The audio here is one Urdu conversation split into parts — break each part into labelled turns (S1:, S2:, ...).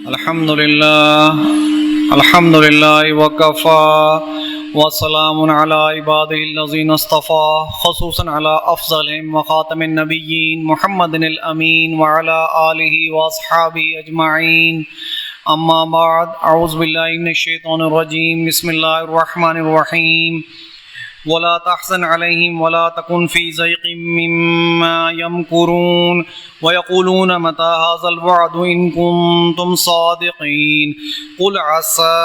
S1: الحمد للہ وکفى وسلام علی عبادہ الذین اصطفى خصوصا علی افضلهم وخاتم النبیین محمد الامین وعلی آلہ واصحابہ اجمعین اما بعد اعوذ باللہ من الشیطان الرجیم بسم اللہ الرحمن الرحیم ولا تحزن عليهم ولا تكن في ضيق مما يمكرون ويقولون متى هذا الوعد إن كنتم صادقين قل عسى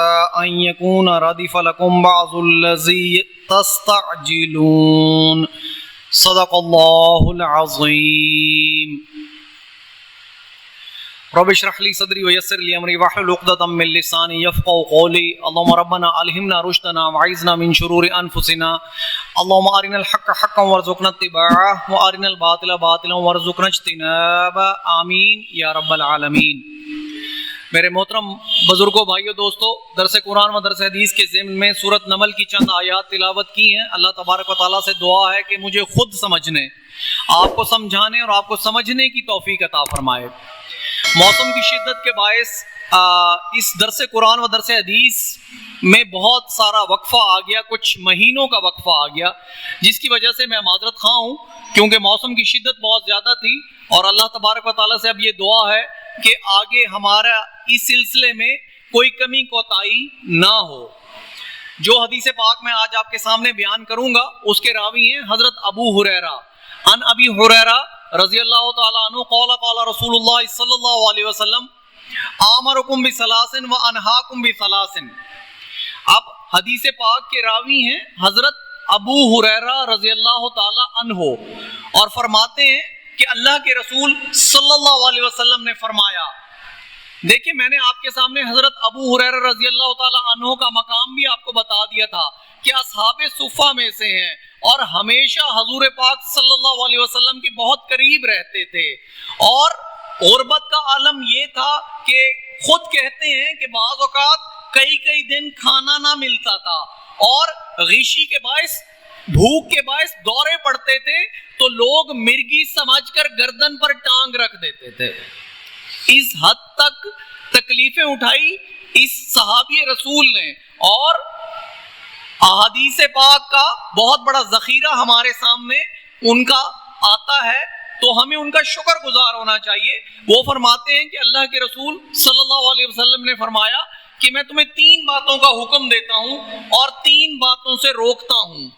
S1: أن يكون ردف لكم بعض الذي تستعجلون صدق الله العظيم رب اشرح لي صدري ويسر لي امري واحلل عقدة من لساني يفقهوا قولي اللهم ربنا الهمنا رشدنا وعيذنا من شرور انفسنا اللهم ارنا الحق حقا وارزقنا اتباعه وارنا الباطل باطلا وارزقنا اجتنابه آمین یا رب العالمین۔ میرے محترم بزرگوں، بھائیوں، دوستوں، درس قرآن و درس حدیث کے ضمن میں سورۃ نمل کی چند آیات تلاوت کی ہیں۔ اللہ تبارک و تعالیٰ سے دعا ہے کہ مجھے خود سمجھنے، آپ کو سمجھانے اور آپ کو سمجھنے کی توفیق عطا فرمائے۔ موسم کی شدت کے باعث اس درس قرآن و درس حدیث میں بہت سارا وقفہ آ گیا، کچھ مہینوں کا وقفہ آ گیا، جس کی وجہ سے میں معذرت خواہ ہوں، کیونکہ موسم کی شدت بہت زیادہ تھی اور اللہ تبارک و تعالیٰ سے اب یہ دعا ہے کہ آگے ہمارا اس سلسلے میں کوئی کمی کوتاہی نہ ہو۔ جو حدیث پاک میں آج آپ کے سامنے بیان کروں گا اس کے راوی ہیں حضرت ابو ہریرہ۔ عن ابی ہریرہ رضی اللہ تعالیٰ عنہ قال قال رسول اللہ صلی اللہ علیہ وسلم آمرکم بثلاث و انہاکم بثلاث۔ اب حدیث پاک کے راوی ہیں حضرت ابو ہریرہ رضی اللہ تعالیٰ عنہ اور فرماتے ہیں کہ اللہ کے رسول صلی اللہ علیہ وسلم نے فرمایا۔ دیکھیں، میں نے آپ کے سامنے حضرت ابو ہریرہ رضی اللہ تعالیٰ عنہ کا مقام بھی آپ کو بتا دیا تھا کہ اصحاب صفہ میں سے ہیں اور ہمیشہ حضور پاک صلی اللہ علیہ وسلم کے بہت قریب رہتے تھے، اور غربت کا عالم یہ تھا کہ خود کہتے ہیں کہ بعض اوقات کئی دن کھانا نہ ملتا تھا اور غشی کے باعث، بھوک کے باعث دورے پڑتے تھے تو لوگ مرگی سمجھ کر گردن پر ٹانگ رکھ دیتے تھے۔ اس حد تک تکلیفیں اٹھائی اس صحابی رسول نے، اور احادیث پاک کا بہت بڑا ذخیرہ ہمارے سامنے ان کا آتا ہے، تو ہمیں ان کا شکر گزار ہونا چاہیے۔ وہ فرماتے ہیں کہ اللہ کے رسول صلی اللہ علیہ وسلم نے فرمایا کہ میں تمہیں 3 باتوں کا حکم دیتا ہوں اور 3 باتوں سے روکتا ہوں۔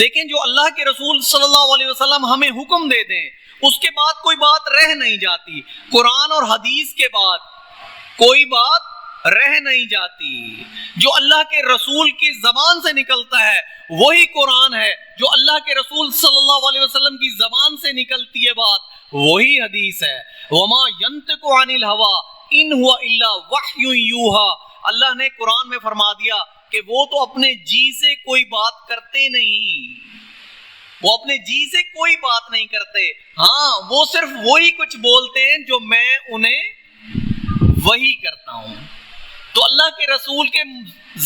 S1: دیکھیں، جو اللہ کے رسول صلی اللہ علیہ وسلم ہمیں حکم دے دیں اس کے بعد کوئی بات رہ نہیں جاتی، قرآن اور حدیث کے بعد کوئی بات رہ نہیں جاتی۔ جو اللہ کے رسول کی زبان سے نکلتا ہے وہی قرآن ہے، جو اللہ کے رسول صلی اللہ علیہ وسلم کی زبان سے نکلتی ہے بات وہی حدیث ہے۔ وما ينطق عن الهوى ان هو الا وحی یوحى۔ اللہ نے قرآن میں فرما دیا کہ وہ تو اپنے جی سے کوئی بات کرتے نہیں، وہ اپنے جی سے کوئی بات نہیں کرتے، ہاں وہ صرف وہی کچھ بولتے ہیں جو میں انہیں وہی کرتا ہوں۔ تو اللہ کے رسول کے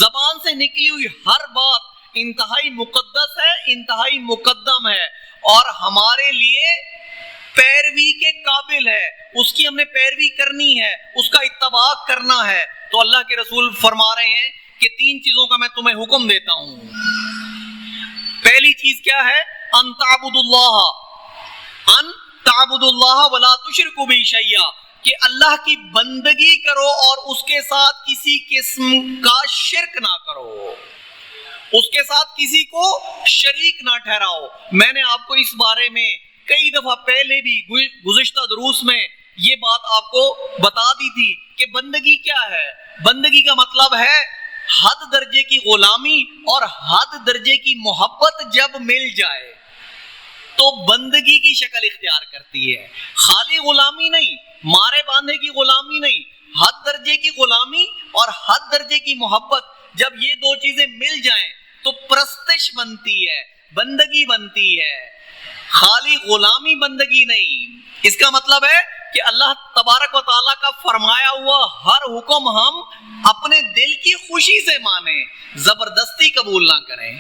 S1: زبان سے نکلی ہوئی ہر بات انتہائی مقدس ہے، انتہائی مقدم ہے، اور ہمارے لیے پیروی کے قابل ہے، اس کی ہم نے پیروی کرنی ہے، اس کا اتباع کرنا ہے۔ تو اللہ کے رسول فرما رہے ہیں کہ 3 چیزوں کا میں تمہیں حکم دیتا ہوں۔ پہلی چیز کیا ہے؟ ان تعبد اللہ ولا تشرکوا بہ شیئا، کہ اللہ کی بندگی کرو اور اس کے ساتھ کسی قسم کا شرک نہ کرو، اس کے ساتھ کسی کو شریک نہ ٹھہراؤ۔ میں نے آپ کو اس بارے میں کئی دفعہ پہلے بھی گزشتہ دروس میں یہ بات آپ کو بتا دی تھی کہ بندگی کیا ہے۔ بندگی کا مطلب ہے حد درجے کی غلامی اور حد درجے کی محبت جب مل جائے تو بندگی کی شکل اختیار کرتی ہے، خالی غلامی نہیں، مارے باندھے کی غلامی نہیں، حد درجے کی غلامی اور حد درجے کی محبت جب یہ 2 چیزیں مل جائیں تو پرستش بنتی ہے، بندگی بنتی ہے، خالی غلامی بندگی نہیں۔ اس کا مطلب ہے کہ اللہ تبارک و تعالیٰ کا فرمایا ہوا ہر حکم ہم اپنے دل کی خوشی سے مانیں، زبردستی قبول نہ کریں۔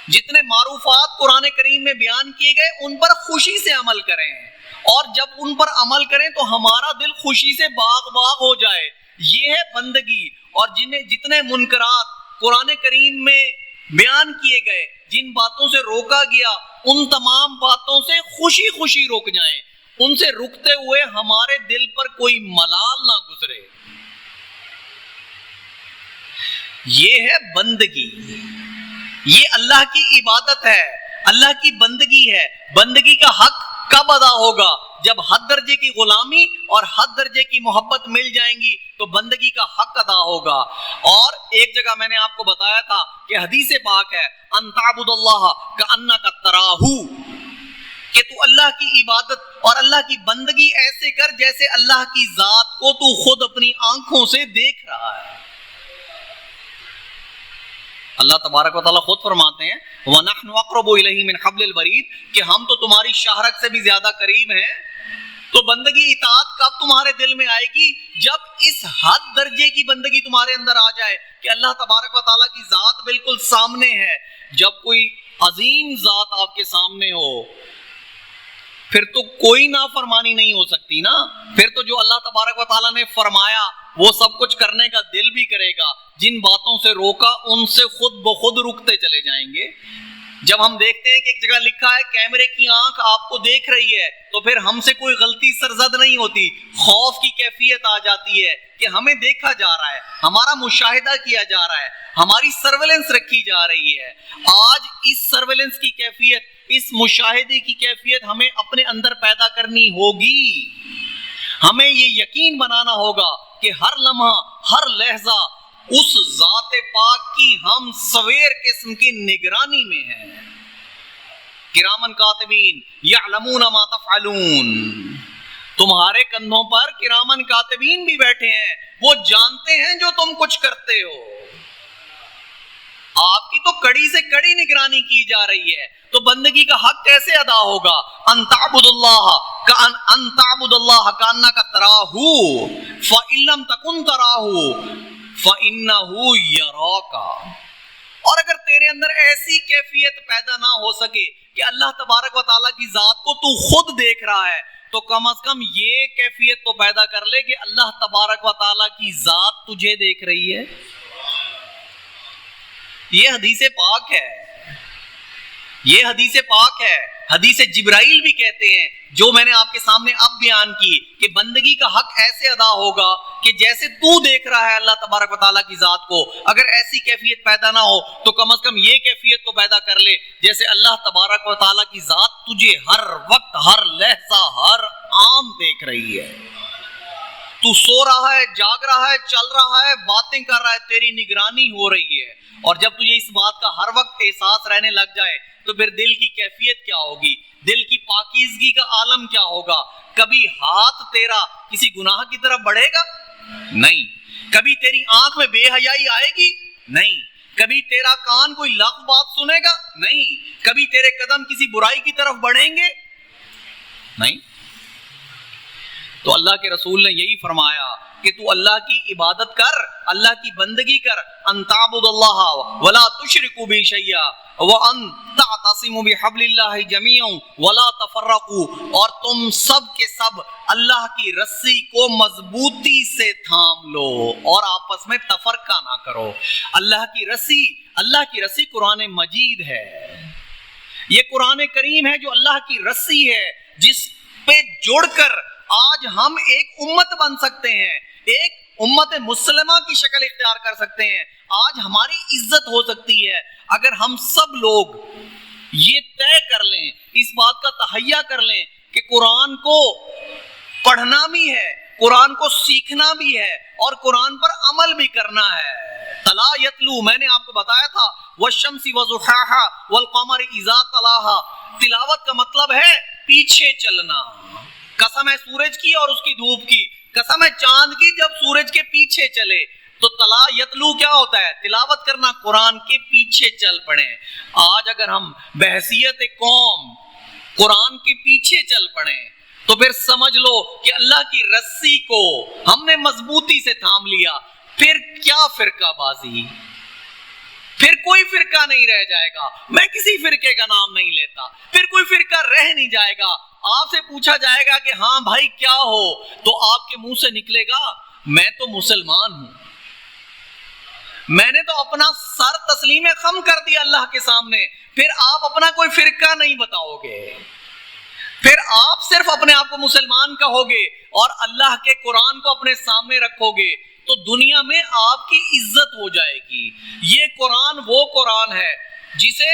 S1: جتنے معروفات قرآن کریم میں بیان کیے گئے ان پر خوشی سے عمل کریں، اور جب ان پر عمل کریں تو ہمارا دل خوشی سے باغ باغ ہو جائے. یہ ہے بندگی. اور جتنے منکرات قرآن کریم میں بیان کیے گئے, جن باتوں سے روکا گیا, ان تمام باتوں سے خوشی خوشی رک جائیں. ان سے رکتے ہوئے ہمارے دل پر کوئی ملال نہ گزرے. یہ ہے بندگی. یہ اللہ کی عبادت ہے, اللہ کی بندگی ہے. بندگی کا حق کب ادا ہوگا؟ جب حد درجے کی غلامی اور حد درجے کی محبت مل جائیں گی تو بندگی کا حق ادا ہوگا. اور ایک جگہ میں نے آپ کو بتایا تھا کہ حدیث پاک ہے, ان تعبد اللہ کأنک تراہ, کہ تو اللہ کی عبادت اور اللہ کی بندگی ایسے کر جیسے اللہ کی ذات کو تو خود اپنی آنکھوں سے دیکھ رہا ہے. اللہ تبارک و تعالیٰ خود فرماتے ہیں وَنَحْنُ أَقْرَبُ إِلَيْهِ مِنْ حَبْلِ الْوَرِيدِ, کہ ہم تو تمہاری شاہرگ سے بھی زیادہ قریب ہیں. تو بندگی اطاعت کب تمہارے دل میں آئے گی؟ جب اس حد درجے کی بندگی تمہارے اندر آ جائے کہ اللہ تبارک و تعالیٰ کی ذات بالکل سامنے ہے. جب کوئی عظیم ذات آپ کے سامنے ہو پھر تو کوئی نافرمانی نہیں ہو سکتی نا. پھر تو جو اللہ تبارک و تعالیٰ نے فرمایا وہ سب کچھ کرنے کا دل بھی کرے گا. جن باتوں سے روکا ان سے خود بخود رکتے چلے جائیں گے. جب ہم دیکھتے ہیں کہ ایک جگہ لکھا ہے کیمرے کی آنکھ آپ کو دیکھ رہی ہے تو پھر ہم سے کوئی غلطی سرزد نہیں ہوتی. خوف کی کیفیت آ جاتی ہے کہ ہمیں دیکھا جا رہا ہے, ہمارا مشاہدہ کیا جا رہا ہے, ہماری سرویلنس رکھی جا رہی ہے. آج اس سرویلنس کی کیفیت, اس مشاہدے کی کیفیت ہمیں اپنے اندر پیدا کرنی ہوگی. ہمیں یہ یقین بنانا ہوگا کہ ہر لمحہ, ہر لحظہ اس ذات پاک کی ہم سویر قسم کی نگرانی میں ہیں. کرامن کاتبین یعلمون ما تفعلون, تمہارے کندھوں پر کرامن کاتبین بھی بیٹھے ہیں, وہ جانتے ہیں جو تم کچھ کرتے ہو. آپ کی تو کڑی سے کڑی نگرانی کی جا رہی ہے. تو بندگی کا حق کیسے ادا ہوگا؟ ان تعبد اللہ کأنک تراہ فإن لم تکن تراہ فإنہ یراک. اور اگر تیرے اندر ایسی کیفیت پیدا نہ ہو سکے کہ اللہ تبارک و تعالیٰ کی ذات کو تو خود دیکھ رہا ہے تو کم از کم یہ کیفیت تو پیدا کر لے کہ اللہ تبارک و تعالیٰ کی ذات تجھے دیکھ رہی ہے. یہ حدیث پاک ہے, یہ حدیث پاک ہے. حدیث جبرائیل بھی کہتے ہیں جو میں نے آپ کے سامنے اب بیان کی کہ بندگی کا حق ایسے ادا ہوگا کہ جیسے تو دیکھ رہا ہے اللہ تبارک و تعالیٰ کی ذات کو, اگر ایسی کیفیت پیدا نہ ہو تو کم از کم یہ کیفیت تو پیدا کر لے جیسے اللہ تبارک و تعالیٰ کی ذات تجھے ہر وقت, ہر لحظہ, ہر آن دیکھ رہی ہے. تو سو رہا ہے, جاگ رہا ہے, چل رہا ہے, باتیں کر رہا ہے, تیری نگرانی ہو رہی ہے. اور جب تجھے اس بات کا ہر وقت احساس رہنے لگ جائے تو پھر دل کی کیفیت کیا ہوگی, دل کی پاکیزگی کا عالم کیا ہوگا؟ کبھی ہاتھ تیرا کسی گناہ کی طرف بڑھے گا؟ نہیں. کبھی تیری آنکھ میں بے حیائی آئے گی؟ نہیں. کبھی تیرا کان کوئی لغو بات سنے گا؟ نہیں. کبھی تیرے قدم کسی برائی کی طرف بڑھیں گے؟ نہیں. تو اللہ کے رسول نے یہی فرمایا کہ تو اللہ کی عبادت کر, اللہ کی بندگی کر. ان تعبد اللہ ولا تشرک به شیئا وان تعتصموا بحبل اللہ جميعا ولا تفرقوا, اور تم سب کے سب اللہ کی رسی کو مضبوطی سے تھام لو اور آپس میں تفرقہ نہ کرو. اللہ کی رسی قرآن مجید ہے. یہ قرآن کریم ہے جو اللہ کی رسی ہے جس پہ جڑ کر آج ہم ایک امت بن سکتے ہیں, ایک امت مسلمہ کی شکل اختیار کر سکتے ہیں. آج ہماری عزت ہو سکتی ہے اگر ہم سب لوگ یہ طے کر لیں, اس بات کا تہیہ کر لیں کہ قرآن کو پڑھنا بھی ہے, قرآن کو سیکھنا بھی ہے اور قرآن پر عمل بھی کرنا ہے. تلا یتلو, میں نے آپ کو بتایا تھا, والشمس وضحاها والقمر اذا تلاها. تلاوت کا مطلب ہے پیچھے چلنا. قسم ہے سورج کی اور اس کی دھوپ کی, قسم ہے چاند کی جب سورج کے پیچھے چلے. تو تلا یتلو کیا ہوتا ہے؟ تلاوت کرنا, قرآن کے پیچھے چل پڑیں. آج اگر ہم بحیثیت قوم قرآن کے پیچھے چل پڑیں تو پھر سمجھ لو کہ اللہ کی رسی کو ہم نے مضبوطی سے تھام لیا. پھر کیا فرقہ بازی, پھر کوئی فرقہ نہیں رہ جائے گا. میں کسی فرقے کا نام نہیں لیتا, پھر کوئی فرقہ رہ نہیں جائے گا. آپ سے پوچھا جائے گا کہ ہاں بھائی کیا ہو، تو آپ کے منہ سے نکلے گا میں تو مسلمان ہوں، میں نے تو اپنا سر تسلیم خم کر دیا اللہ کے سامنے۔ پھر آپ اپنا کوئی فرقہ نہیں بتاؤ گے، پھر آپ صرف اپنے آپ کو مسلمان کہو گے اور اللہ کے قرآن کو اپنے سامنے رکھو گے، تو دنیا میں آپ کی عزت ہو جائے گی۔ یہ قرآن وہ قرآن ہے جسے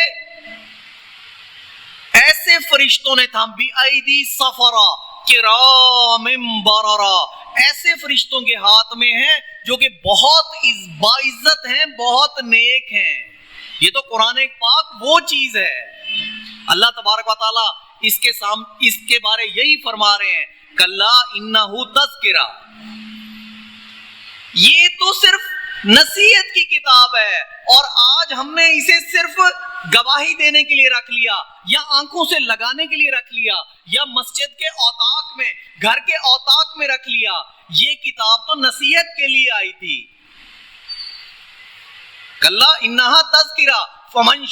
S1: ایسے فرشتوں نے تھام بی ایدی سفرا کرام بررا، ایسے فرشتوں کے ہاتھ میں ہیں جو کہ بہت باعزت ہیں، بہت نیک ہیں۔ یہ تو قرآن پاک وہ چیز ہے۔ اللہ تبارک و تعالی اس کے بارے یہی فرما رہے ہیں، کلا انہ تذکرہ، یہ تو صرف نصیحت کی کتاب ہے، اور آج ہم نے اسے صرف گواہی دینے کے لیے رکھ لیا، یا آنکھوں سے لگانے کے لیے رکھ لیا، یا مسجد کے اوطاق میں، گھر کے اوطاق میں رکھ لیا۔ یہ کتاب تو نصیحت کے لیے آئی تھی۔ کلا انہا تذکرہ فمن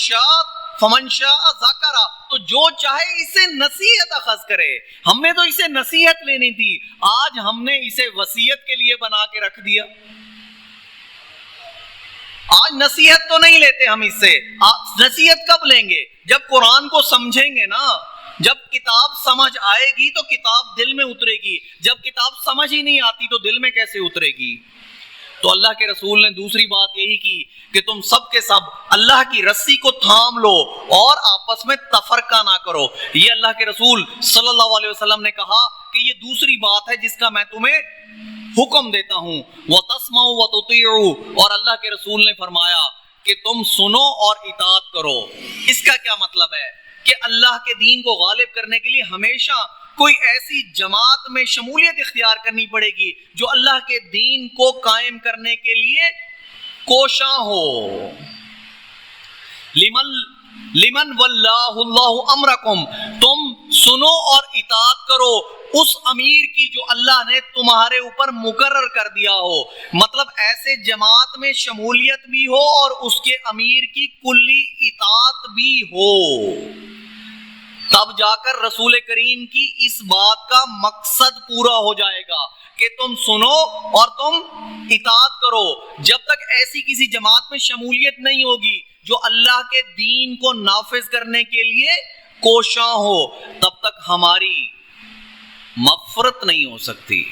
S1: شاء ذکر، تو جو چاہے اسے نصیحت اخذ کرے۔ ہم نے تو اسے نصیحت لینی تھی، آج ہم نے اسے وصیت کے لیے بنا کے رکھ دیا۔ آج نصیحت تو نہیں لیتے ہم اس سے، نصیحت کب لیں گے؟ جب قرآن کو سمجھیں گے نا، جب کتاب سمجھ آئے گی تو کتاب دل میں اترے گی، جب کتاب سمجھ ہی نہیں آتی تو دل میں کیسے اترے گی؟ تو اللہ کے رسول نے دوسری بات یہی کی کہ تم سب کے سب اللہ کی رسی کو تھام لو اور آپس میں تفرقہ نہ کرو۔ یہ اللہ کے رسول صلی اللہ علیہ وسلم نے کہا کہ یہ دوسری بات ہے جس کا میں تمہیں حکم دیتا ہوں۔ وَتَسْمَعُوا وَتُطِيعُوا، اور اللہ کے رسول نے فرمایا کہ تم سنو اور اطاعت کرو۔ اس کا کیا مطلب ہے؟ کہ اللہ کے دین کو غالب کرنے کے لیے ہمیشہ کوئی ایسی جماعت میں شمولیت اختیار کرنی پڑے گی جو اللہ کے دین کو قائم کرنے کے لیے کوشاں ہو۔ لمن واللہ اللہ امرکم، تم سنو اور اطاعت کرو اس امیر کی جو اللہ نے تمہارے اوپر مقرر کر دیا ہو، مطلب ایسے جماعت میں شمولیت بھی ہو اور اس کے امیر کی کلی اطاعت بھی ہو، تب جا کر رسول کریم کی اس بات کا مقصد پورا ہو جائے گا کہ تم سنو اور تم اطاعت کرو۔ جب تک ایسی کسی جماعت میں شمولیت نہیں ہوگی جو اللہ کے دین کو نافذ کرنے کے لیے کوشاں ہو، تب تک ہماری مغفرت نہیں ہو سکتی،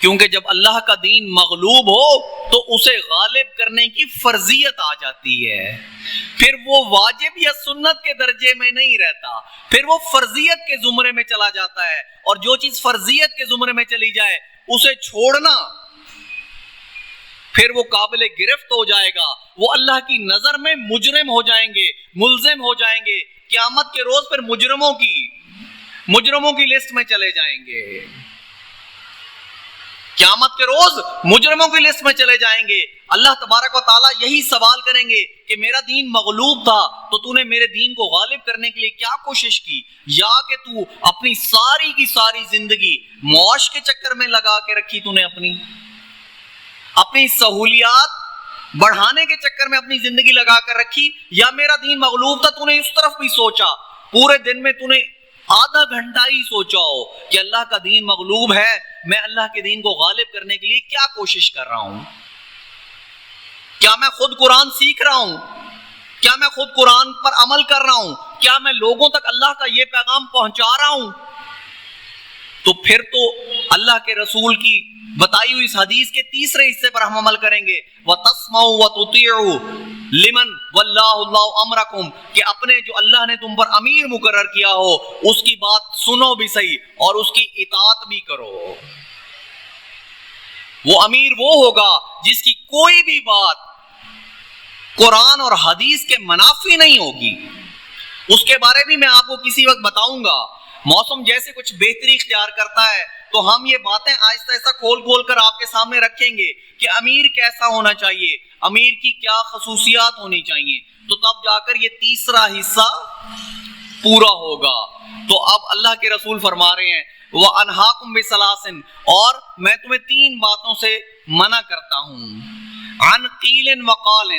S1: کیونکہ جب اللہ کا دین مغلوب ہو تو اسے غالب کرنے کی فرضیت آ جاتی ہے، پھر وہ واجب یا سنت کے درجے میں نہیں رہتا، پھر وہ فرضیت کے زمرے میں چلا جاتا ہے، اور جو چیز فرضیت کے زمرے میں چلی جائے اسے چھوڑنا پھر وہ قابل گرفت ہو جائے گا، وہ اللہ کی نظر میں مجرم ہو جائیں گے، ملزم ہو جائیں گے، قیامت کے روز پھر مجرموں کی لسٹ میں چلے جائیں گے، قیامت کے روز مجرموں کی لسٹ میں چلے جائیں گے۔ اللہ تبارک و تعالیٰ یہی سوال کریں گے کہ میرا دین مغلوب تھا تو تو نے میرے دین کو غالب کرنے کے لیے کیا کوشش کی، یا کہ تو اپنی ساری کی ساری زندگی معاش کے چکر میں لگا کے رکھی، تو نے اپنی سہولیات بڑھانے کے چکر میں اپنی زندگی لگا کر رکھی، یا میرا دین مغلوب تھا تو نے اس طرف بھی سوچا، پورے دن میں تو نے آدھا گھنٹہ ہی سوچا ہو کہ اللہ کا دین مغلوب ہے، میں اللہ کے دین کو غالب کرنے کے لیے کیا کوشش کر رہا ہوں، کیا میں خود قرآن سیکھ رہا ہوں، کیا میں خود قرآن پر عمل کر رہا ہوں، کیا میں لوگوں تک اللہ کا یہ پیغام پہنچا رہا ہوں؟ تو پھر تو اللہ کے رسول کی بتائی ہوئی اس حدیث کے تیسرے حصے پر ہم عمل کریں گے، وَتَسْمَعُوا وَتُطِيعُوا لمن واللہ اللہ امرکم، کہ اپنے جو اللہ نے تم پر امیر مقرر کیا ہو اس کی بات سنو بھی صحیح اور اس کی اطاعت بھی کرو۔ وہ امیر وہ ہوگا جس کی کوئی بھی بات قرآن اور حدیث کے منافی نہیں ہوگی، اس کے بارے بھی میں آپ کو کسی وقت بتاؤں گا۔ موسم جیسے کچھ بہتری اختیار کرتا ہے تو ہم یہ باتیں آہستہ آہستہ کھول کر آپ کے سامنے رکھیں گے کہ امیر کیسا ہونا چاہیے، امیر کی کیا خصوصیات ہونی چاہیے، تو تب جا کر یہ تیسرا حصہ پورا ہوگا۔ تو اب اللہ کے رسول فرما رہے ہیں وَأَنْهَاكُمْ بِثَلَاثٍ، اور میں تمہیں 3 باتوں سے منع کرتا ہوں، عن قیل وقال،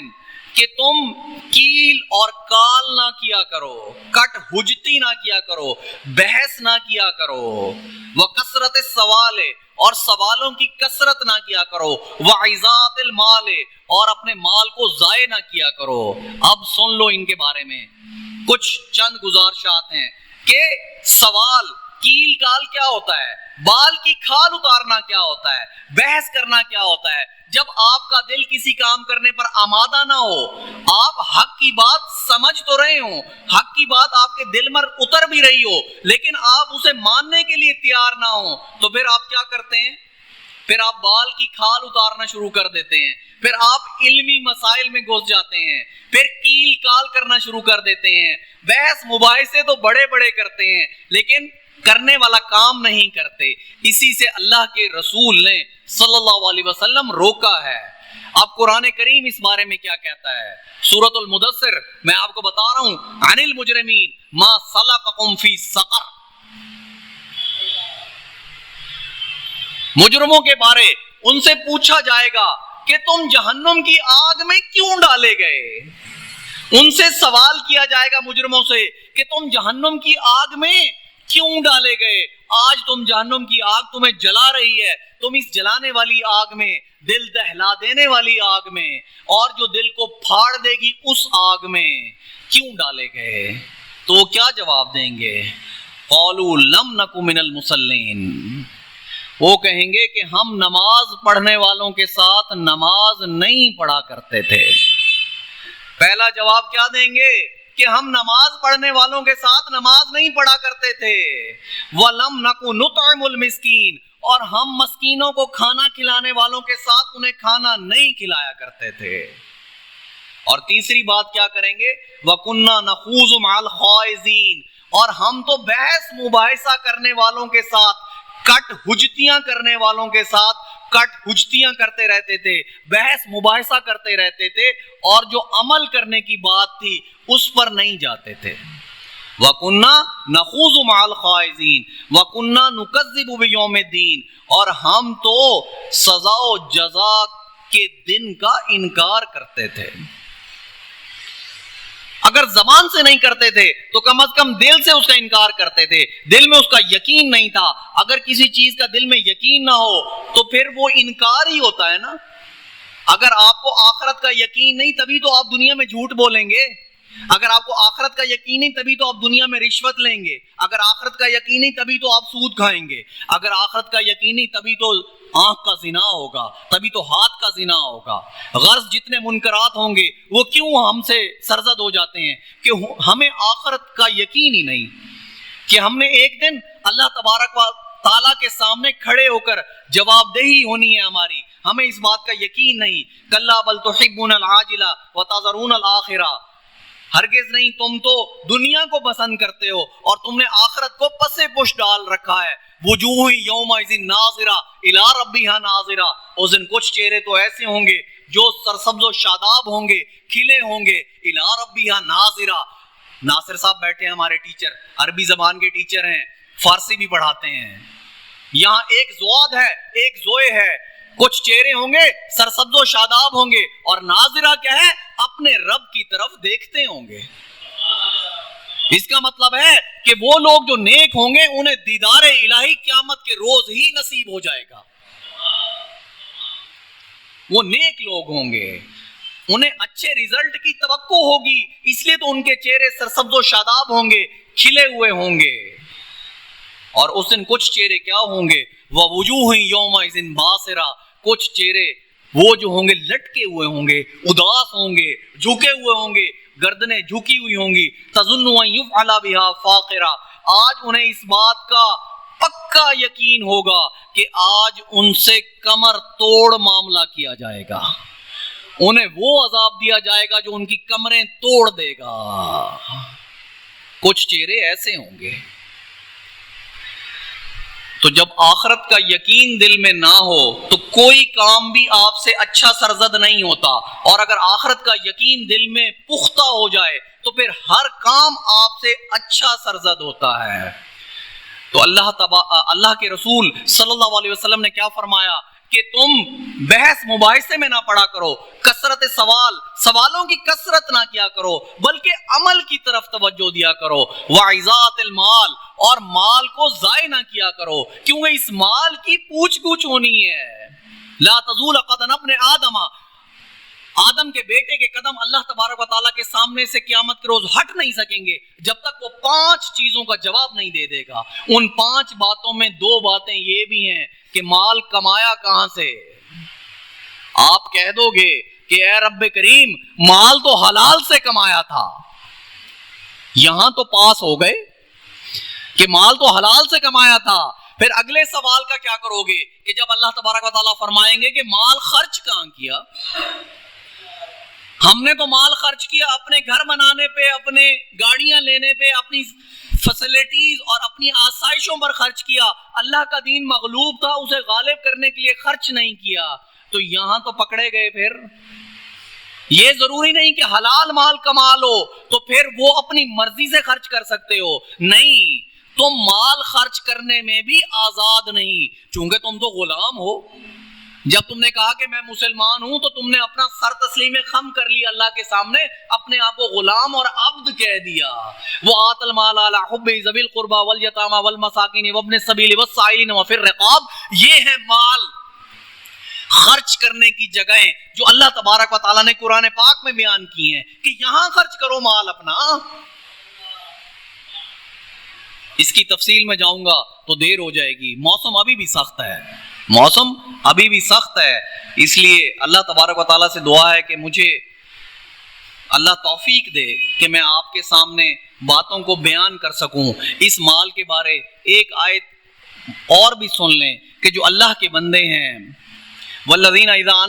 S1: کہ تم کیل اور کال نہ کیا کرو، کٹ حجتی نہ کیا کرو، بحث نہ کیا کرو، وکثرت السوال، اور سوالوں کی کثرت نہ کیا کرو، وعزات المال، اور اپنے مال کو ضائع نہ کیا کرو۔ اب سن لو ان کے بارے میں کچھ چند گزارشات ہیں کہ سوال، کیل کال کیا ہوتا ہے، بال کی کھال اتارنا کیا ہوتا ہے، بحث کرنا کیا ہوتا ہے۔ جب آپ کا دل کسی کام کرنے پر آمادہ نہ ہو، آپ حق کی بات سمجھ تو رہے ہوں، حق کی بات آپ کے دل میں اتر بھی رہی ہو، لیکن آپ اسے ماننے کے لیے تیار نہ ہو، تو پھر آپ کیا کرتے ہیں؟ پھر آپ بال کی کھال اتارنا شروع کر دیتے ہیں، پھر آپ علمی مسائل میں گھس جاتے ہیں، پھر کیل کال کرنا شروع کر دیتے ہیں، بحث مباحثے تو بڑے بڑے کرتے ہیں لیکن کرنے والا کام نہیں کرتے۔ اسی سے اللہ کے رسول نے صلی اللہ علیہ وسلم روکا ہے۔ اب قرآن کریم اس بارے میں کیا کہتا ہے؟ سورۃ المدثر میں آپ کو بتا رہا ہوں، عن المجرمین ما سلککم فی سقر، مجرموں کے بارے ان سے پوچھا جائے گا کہ تم جہنم کی آگ میں کیوں ڈالے گئے؟ ان سے سوال کیا جائے گا مجرموں سے کہ تم جہنم کی آگ میں کیوں ڈالے گئے؟ آج تم جہنم کی آگ تمہیں جلا رہی ہے، تم اس جلانے والی آگ میں، دل دہلا دینے والی آگ میں، اور جو دل کو پھاڑ دے گی اس آگ میں کیوں ڈالے گئے؟ تو وہ کیا جواب دیں گے؟ قالوا لم نک من المصلین، وہ کہیں گے کہ ہم نماز پڑھنے والوں کے ساتھ نماز نہیں پڑھا کرتے تھے۔ پہلا جواب کیا دیں گے؟ کہ ہم نماز پڑھنے والوں کے ساتھ نماز نہیں پڑھا کرتے تھے۔ وَلَمْ نَكُ نُطْعِمُ الْمِسْكِينَ، اور ہم مسکینوں کو کھانا کھلانے والوں کے ساتھ انہیں کھانا نہیں کھلایا کرتے تھے۔ اور تیسری بات کیا کریں گے؟ وَكُنَّا نَخُوضُ مَعَ الْخَائِضِينَ، اور ہم تو بحث مباحثہ کرنے والوں کے ساتھ، کٹ حجتیاں کرنے والوں کے ساتھ کٹ حجتیاں کرتے رہتے تھے، بحث مباحثہ کرتے رہتے تھے، اور جو عمل کرنے کی بات تھی اس پر نہیں جاتے تھے۔ وَكُنَّا نَخُوضُ مَعَ الْخَائِضِينَ وَكُنَّا نُكَذِّبُ بِيَوْمِ الدِّينِ، اور ہم تو سزا و جزا کے دن کا انکار کرتے تھے۔ اگر زبان سے نہیں کرتے تھے تو کم از کم دل سے اس کا انکار کرتے تھے، دل میں اس کا یقین نہیں تھا۔ اگر کسی چیز کا دل میں یقین نہ ہو تو پھر وہ انکار ہی ہوتا ہے نا۔ اگر آپ کو آخرت کا یقین نہیں تبھی تو آپ دنیا میں جھوٹ بولیں گے، اگر آپ کو آخرت کا یقین نہیں تبھی تو آپ دنیا میں رشوت لیں گے، اگر آخرت کا یقین نہیں تبھی تو آپ سود کھائیں گے، اگر آخرت کا یقین نہیں تبھی تو آنکھ کا زنا ہوگا، تبھی تو ہاتھ کا زنا ہوگا۔ غرض جتنے منکرات ہوں گے وہ کیوں ہم سے سرزد ہو جاتے ہیں؟ کہ ہمیں آخرت کا یقین ہی نہیں، کہ ہم نے ایک دن اللہ تبارک و تعالیٰ کے سامنے کھڑے ہو کر جواب دہی ہونی ہے ہماری، ہمیں اس بات کا یقین نہیں۔ کلا بل تحبون العاجلہ وتذرون الآخرہ، ہرگز نہیں، تم تو دنیا کو پسند کرتے ہو اور تم نے آخرت کو پس پش ڈال رکھا ہے۔ وجوہ یومئذ ناظرہ الی ربہا ناظرہ، اس دن کچھ چہرے تو ایسے ہوں گے جو سرسبز و شاداب ہوں گے، کھلے ہوں گے، الی ربہا ناظرہ۔ ناصر صاحب بیٹھے ہیں ہمارے ٹیچر، عربی زبان کے ٹیچر ہیں، فارسی بھی پڑھاتے ہیں۔ یہاں ایک زواد ہے ایک زوئے ہے، کچھ چہرے ہوں گے سرسبز و شاداب ہوں گے، اور ناظرہ کیا ہے؟ اپنے رب کی طرف دیکھتے ہوں گے۔ اس کا مطلب ہے کہ وہ لوگ جو نیک ہوں گے انہیں دیدار الہی قیامت کے روز ہی نصیب ہو جائے گا۔ وہ نیک لوگ ہوں گے، انہیں اچھے ریزلٹ کی توقع ہوگی، اس لیے تو ان کے چہرے سرسبز و شاداب ہوں گے، کھلے ہوئے ہوں گے۔ اور اس دن کچھ چہرے کیا ہوں گے؟ وَوُجُوهٌ يَوْمَئِذٍ بَاسِرَةٌ، کچھ چہرے وہ جو ہوں گے لٹکے ہوئے ہوں گے، اداس ہوں گے، جھکے ہوئے ہوں گے، گردنیں جھکی ہوئی ہوں گی۔ تَظُنُّ أَن يُفْعَلَ بِهَا فَاقِرَةٌ، آج انہیں اس بات کا پکا یقین ہوگا کہ آج ان سے کمر توڑ معاملہ کیا جائے گا، انہیں وہ عذاب دیا جائے گا جو ان کی کمریں توڑ دے گا۔ کچھ چہرے ایسے ہوں گے۔ تو جب آخرت کا یقین دل میں نہ ہو تو کوئی کام بھی آپ سے اچھا سرزد نہیں ہوتا، اور اگر آخرت کا یقین دل میں پختہ ہو جائے تو پھر ہر کام آپ سے اچھا سرزد ہوتا ہے۔ تو اللہ کے رسول صلی اللہ علیہ وسلم نے کیا فرمایا کہ تم بحث مباحثے میں نہ پڑا کرو، کثرت سوالوں کی کثرت نہ کیا کرو، بلکہ عمل کی طرف توجہ دیا کرو، وعظات المال، اور مال کو ضائع نہ کیا کرو، کیونکہ اس مال کی پوچھ گچھ ہونی ہے۔ لا تزول قدم ابن آدم کے بیٹے کے قدم اللہ تبارک و تعالیٰ کے سامنے سے قیامت کے روز ہٹ نہیں سکیں گے جب تک وہ 5 چیزوں کا جواب نہیں دے دے گا۔ ان 5 باتوں میں 2 باتیں یہ بھی ہیں کہ مال کمایا کہاں سے۔ آپ کہہ دو گے کہ اے رب کریم مال تو حلال سے کمایا تھا، یہاں تو پاس ہو گئے کہ مال تو حلال سے کمایا تھا، پھر اگلے سوال کا کیا کرو گے کہ جب اللہ تبارک و تعالیٰ فرمائیں گے کہ مال خرچ کہاں کیا؟ ہم نے تو مال خرچ کیا اپنے گھر بنانے پہ، اپنے گاڑیاں لینے پہ، اپنی فیسلٹیز اور اپنی آسائشوں پر خرچ کیا، اللہ کا دین مغلوب تھا، اسے غالب کرنے کے لیے خرچ نہیں کیا، تو یہاں تو پکڑے گئے۔ پھر یہ ضروری نہیں کہ حلال مال کما لو تو پھر وہ اپنی مرضی سے خرچ کر سکتے ہو، نہیں، تم مال خرچ کرنے میں بھی آزاد نہیں، چونکہ تم تو غلام ہو۔ جب تم نے کہا کہ میں مسلمان ہوں تو تم نے اپنا سر تسلیم خم کر لیا اللہ کے سامنے، اپنے آپ کو غلام اور عبد کہہ دیا۔ وہ آت المال علی حب ذوی القربى والیتامى والمساکین وابن السبیل والسائلین وفی الرقاب، یہ ہے مال خرچ کرنے کی جگہیں جو اللہ تبارک و تعالیٰ نے قرآن پاک میں بیان کی ہیں کہ یہاں خرچ کرو مال اپنا۔ اس کی تفصیل میں جاؤں گا تو دیر ہو جائے گی، موسم ابھی بھی سخت ہے، موسم ابھی بھی سخت ہے، اس لیے اللہ تبارک و تعالیٰ سے دعا ہے کہ مجھے اللہ توفیق دے کہ میں آپ کے سامنے باتوں کو بیان کر سکوں۔ اس مال کے بارے ایک آیت اور بھی سن لیں کہ جو اللہ کے بندے ہیں، والذین اذا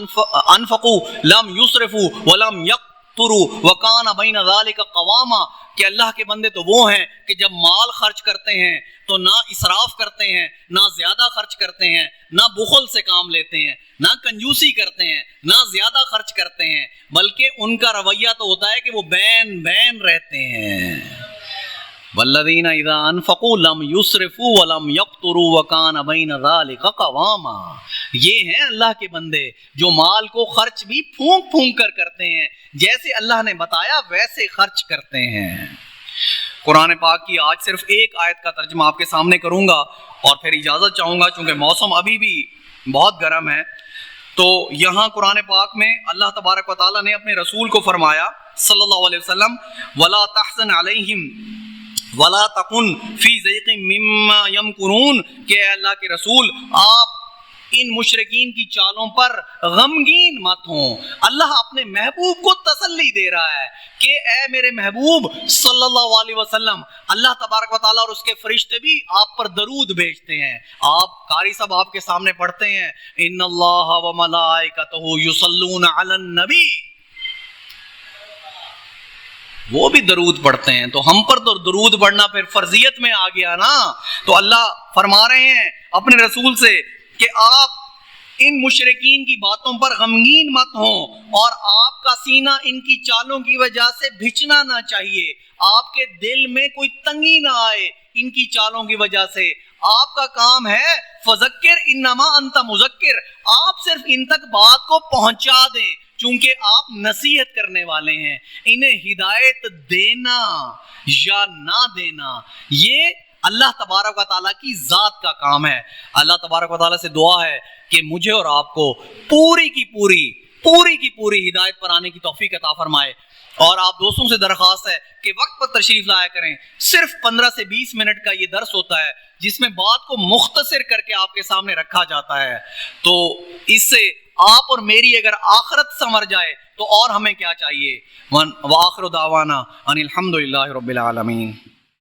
S1: انفقوا لم یسرفوا ولم یقتروا وکان بین ذلک قواما، کہ اللہ کے بندے تو وہ ہیں کہ جب مال خرچ کرتے ہیں تو نہ اسراف کرتے ہیں، نہ زیادہ خرچ کرتے ہیں، نہ بخل سے کام لیتے ہیں، نہ کنجوسی کرتے ہیں، نہ زیادہ خرچ کرتے ہیں، بلکہ ان کا رویہ تو ہوتا ہے کہ وہ بین رہتے ہیں۔ والذین اذا انفقوا لم یسرفوا ولم یقتروا وکان بین ذلک قواما، یہ ہیں اللہ کے بندے جو مال کو خرچ بھی پھونک کر کرتے ہیں، جیسے اللہ نے بتایا ویسے خرچ کرتے ہیں۔ قرآن پاک کی آج صرف ایک آیت کا ترجمہ آپ کے سامنے کروں گا اور پھر اجازت چاہوں گا، چونکہ موسم ابھی بھی بہت گرم ہے۔ تو یہاں قرآن پاک میں اللہ تبارک و تعالیٰ نے اپنے رسول کو فرمایا صلی اللہ علیہ وسلم، وَلَا تَحْزَنْ عَلَيْهِمْ وَلَا تَكُنْ فِي ضَيْقٍ مِّمَّا يَمْكُرُونَ، کہ اے اللہ کے رسول آپ ان مشرکین کی چالوں پر غمگین مت ہوں۔ اللہ اپنے محبوب کو تسلی دے رہا ہے کہ اے میرے محبوب صلی اللہ علیہ وسلم، اللہ تبارک و تعالیٰ اور اس کے فرشتے بھی آپ پر درود بھیجتے ہیں۔ آپ قاری صاحب آپ کے سامنے پڑھتے ہیں ان اللہ وملائکتہ یصلون علی النبی، وہ بھی درود پڑھتے ہیں، تو ہم پر تو درود پڑھنا پھر فرضیت میں آ گیا نا۔ تو اللہ فرما رہے ہیں اپنے رسول سے کہ آپ ان مشرکین کی باتوں پر غمگین مت ہوں، اور آپ کا سینہ ان کی چالوں کی وجہ سے بھچنا نہ چاہیے، آپ کے دل میں کوئی تنگی نہ آئے ان کی چالوں کی وجہ سے۔ آپ کا کام ہے فذکر انما انت مذکر، آپ صرف ان تک بات کو پہنچا دیں، چونکہ آپ نصیحت کرنے والے ہیں۔ انہیں ہدایت دینا یا نہ دینا یہ اللہ تبارک و تعالیٰ کی ذات کا کام ہے۔ اللہ تبارک و تعالیٰ سے دعا ہے کہ مجھے اور آپ کو پوری کی پوری ہدایت پر آنے کی توفیق عطا فرمائے، اور آپ دوستوں سے درخواست ہے کہ وقت پر تشریف لایا کریں۔ صرف 15 سے 20 منٹ کا یہ درس ہوتا ہے جس میں بات کو مختصر کر کے آپ کے سامنے رکھا جاتا ہے، تو اس سے آپ اور میری اگر آخرت سنور جائے تو اور ہمیں کیا چاہیے۔ وآخر دعوانا ان الحمد للہ رب العالمین۔